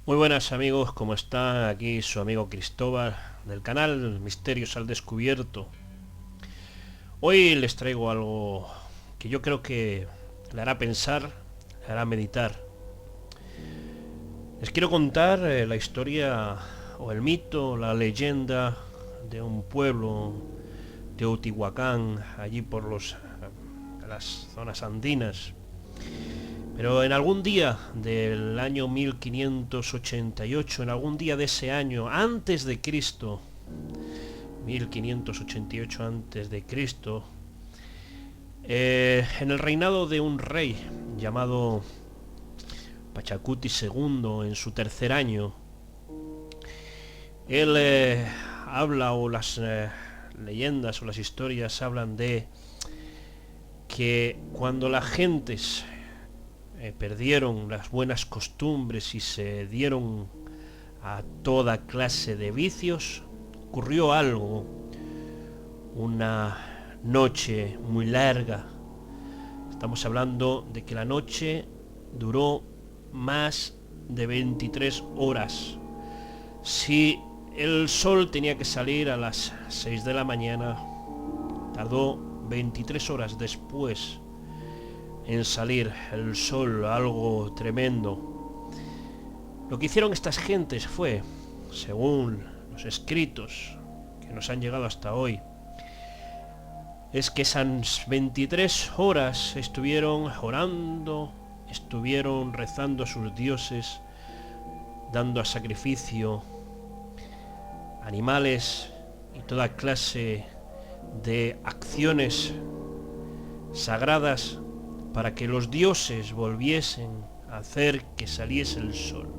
Muy buenas amigos, ¿cómo está? Aquí su amigo Cristóbal del canal Misterios al Descubierto. Hoy les traigo algo que yo creo que le hará pensar, le hará meditar. Les quiero contar la historia o el mito, la leyenda de un pueblo, Teotihuacán, allí por las zonas andinas. Pero en algún día del año 1588, en algún día de ese año, antes de Cristo, 1588 antes de Cristo, en el reinado de un rey llamado Pachacuti II, en su tercer año, él habla, o las leyendas o las historias hablan de que cuando las gentes perdieron las buenas costumbres y se dieron a toda clase de vicios, ocurrió algo, una noche muy larga. Estamos hablando de que la noche duró más de 23 horas. Si el sol tenía que salir a las 6 de la mañana, tardó 23 horas después en salir el sol, algo tremendo. Lo que hicieron estas gentes fue, según los escritos que nos han llegado hasta hoy, es que esas 23 horas estuvieron orando, estuvieron rezando a sus dioses, dando a sacrificio animales y toda clase de acciones sagradas para que los dioses volviesen a hacer que saliese el sol.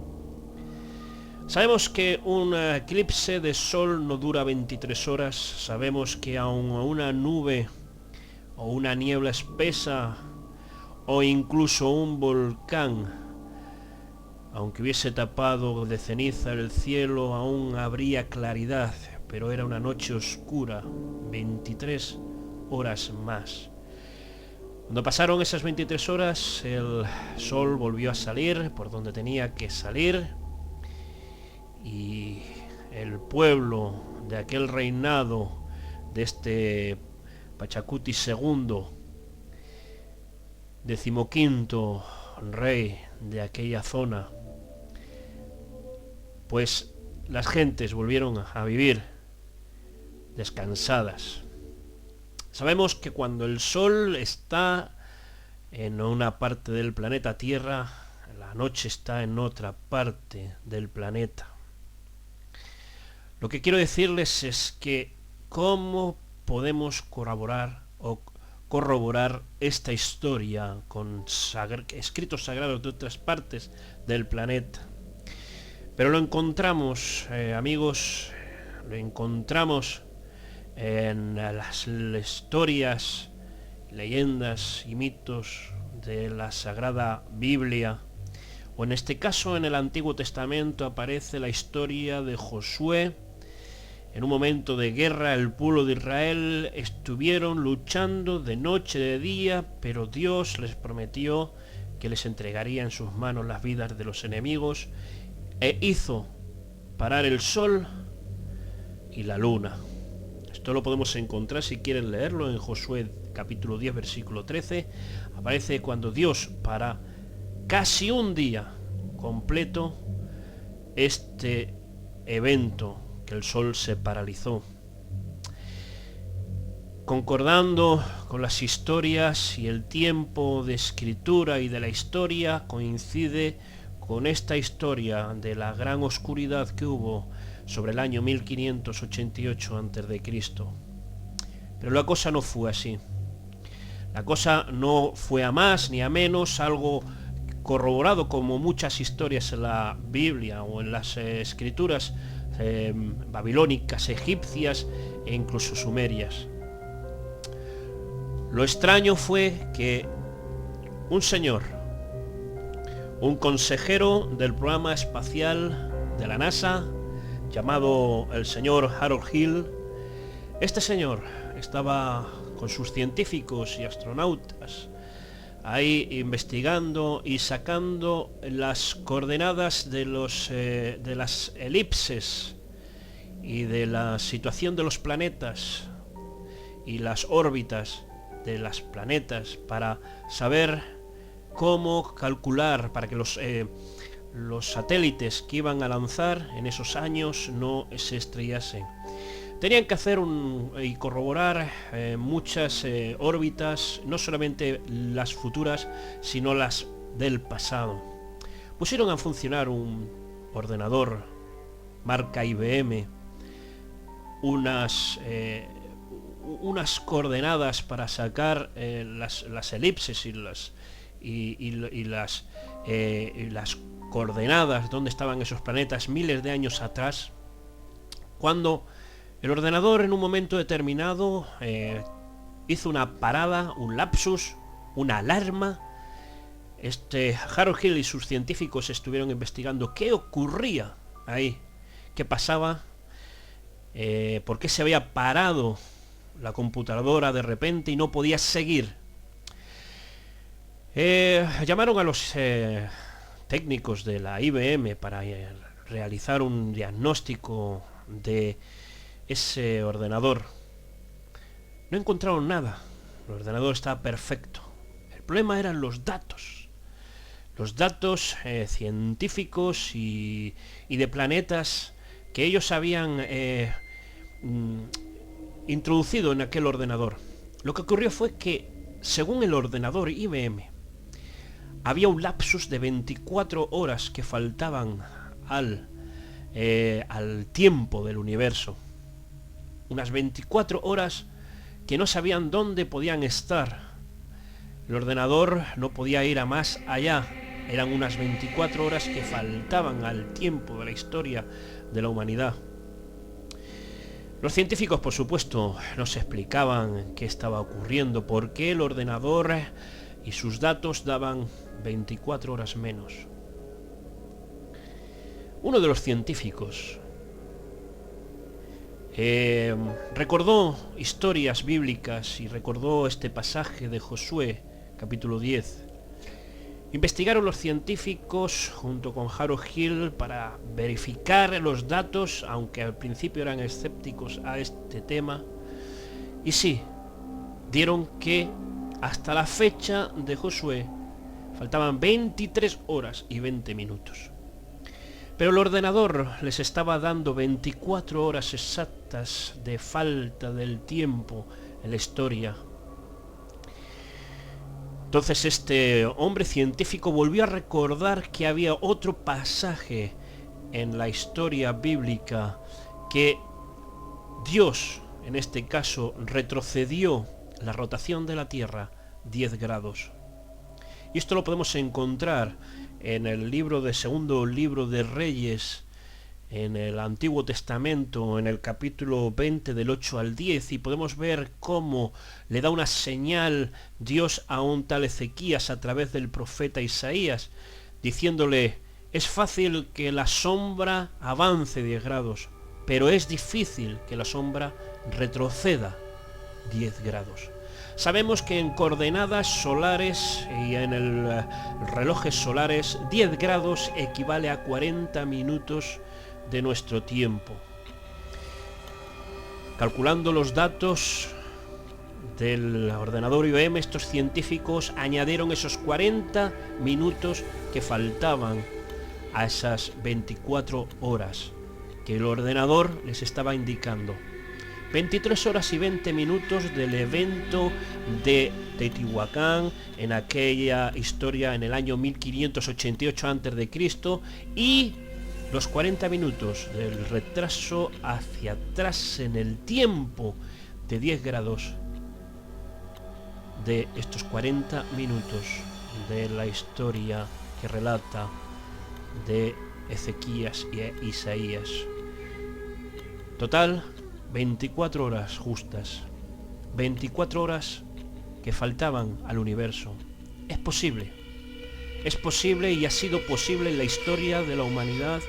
Sabemos que un eclipse de sol no dura 23 horas, sabemos que aun una nube o una niebla espesa o incluso un volcán, aunque hubiese tapado de ceniza el cielo, aún habría claridad, pero era una noche oscura, 23 horas más. Cuando pasaron esas 23 horas, el sol volvió a salir por donde tenía que salir y el pueblo de aquel reinado de este Pachacuti II, decimoquinto rey de aquella zona, pues las gentes volvieron a vivir descansadas. Sabemos que cuando el sol está en una parte del planeta Tierra, la noche está en otra parte del planeta. Lo que quiero decirles es que cómo podemos corroborar esta historia con escritos sagrados de otras partes del planeta. Pero lo encontramos, amigos, lo encontramos en las historias, leyendas y mitos de la Sagrada Biblia, o en este caso en el Antiguo Testamento aparece la historia de Josué. En un momento de guerra el pueblo de Israel estuvieron luchando de noche, de día, pero Dios les prometió que les entregaría en sus manos las vidas de los enemigos e hizo parar el sol y la luna. Esto lo podemos encontrar, si quieren leerlo, en Josué capítulo 10 versículo 13. Aparece cuando Dios, para casi un día completo, este evento, que el sol se paralizó. Concordando con las historias y el tiempo de escritura y de la historia, coincide con esta historia de la gran oscuridad que hubo sobre el año 1588 a.C. Pero la cosa no fue así. La cosa no fue a más ni a menos, algo corroborado como muchas historias en la Biblia o en las escrituras babilónicas, egipcias e incluso sumerias. Lo extraño fue que un señor, un consejero del programa espacial de la NASA, llamado el señor Harold Hill, este señor estaba con sus científicos y astronautas ahí investigando y sacando las coordenadas de las elipses y de la situación de los planetas y las órbitas de los planetas para saber cómo calcular para que los satélites que iban a lanzar en esos años no se estrellasen. Tenían que hacer y corroborar muchas órbitas, no solamente las futuras, sino las del pasado. Pusieron a funcionar un ordenador marca IBM, unas coordenadas para sacar las elipses y las coordenadas donde estaban esos planetas miles de años atrás, cuando el ordenador en un momento determinado hizo una parada, un lapsus, una alarma. Harold Hill y sus científicos estuvieron investigando qué ocurría ahí, qué pasaba, por qué se había parado la computadora de repente y no podía seguir. Llamaron a los técnicos de la IBM para realizar un diagnóstico de ese ordenador. No encontraron nada. El ordenador estaba perfecto. El problema eran los datos científicos y de planetas que ellos habían introducido en aquel ordenador. Lo que ocurrió fue que, según el ordenador IBM, había un lapsus de 24 horas que faltaban al tiempo del universo. Unas 24 horas que no sabían dónde podían estar. El ordenador no podía ir a más allá. Eran unas 24 horas que faltaban al tiempo de la historia de la humanidad. Los científicos, por supuesto, no se explicaban qué estaba ocurriendo, por qué el ordenador y sus datos daban 24 horas menos. Uno de los científicos recordó historias bíblicas y recordó este pasaje de Josué, capítulo 10. Investigaron los científicos junto con Harold Hill para verificar los datos, aunque al principio eran escépticos a este tema. Y sí, dieron que hasta la fecha de Josué faltaban 23 horas y 20 minutos. Pero el ordenador les estaba dando 24 horas exactas de falta del tiempo en la historia. Entonces este hombre científico volvió a recordar que había otro pasaje en la historia bíblica que Dios, en este caso, retrocedió la rotación de la Tierra 10 grados. Y esto lo podemos encontrar en el segundo libro de Reyes, en el Antiguo Testamento, en el capítulo 20 del 8 al 10, y podemos ver cómo le da una señal Dios a un tal Ezequías a través del profeta Isaías, diciéndole: es fácil que la sombra avance 10 grados, pero es difícil que la sombra retroceda 10 grados. Sabemos que en coordenadas solares y en relojes solares 10 grados equivale a 40 minutos de nuestro tiempo. Calculando los datos del ordenador IBM, estos científicos añadieron esos 40 minutos que faltaban a esas 24 horas que el ordenador les estaba indicando. 23 horas y 20 minutos del evento de Teotihuacán en aquella historia en el año 1588 a.C. y los 40 minutos del retraso hacia atrás en el tiempo de 10 grados de estos 40 minutos de la historia que relata de Ezequías y Isaías. Total, 24 horas justas, 24 horas que faltaban al universo. Es posible y ha sido posible en la historia de la humanidad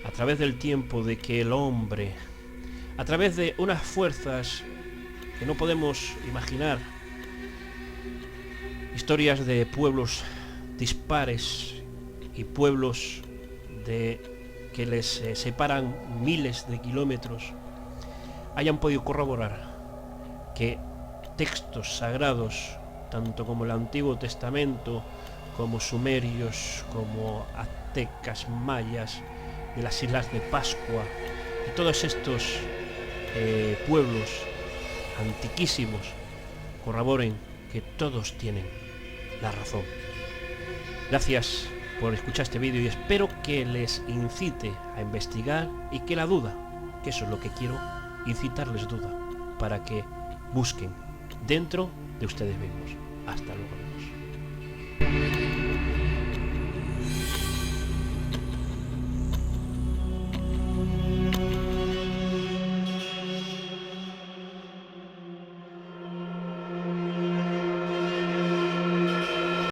a través del tiempo de que el hombre, a través de unas fuerzas que no podemos imaginar, Historias de pueblos dispares y pueblos que les separan miles de kilómetros hayan podido corroborar que textos sagrados, tanto como el Antiguo Testamento, como sumerios, como aztecas, mayas, de las Islas de Pascua, y todos estos pueblos antiquísimos corroboren que todos tienen la razón. Gracias por escuchar este vídeo y espero que les incite a investigar y que la duda, que eso es lo que quiero, incitarles duda, para que busquen dentro de ustedes mismos. Hasta luego.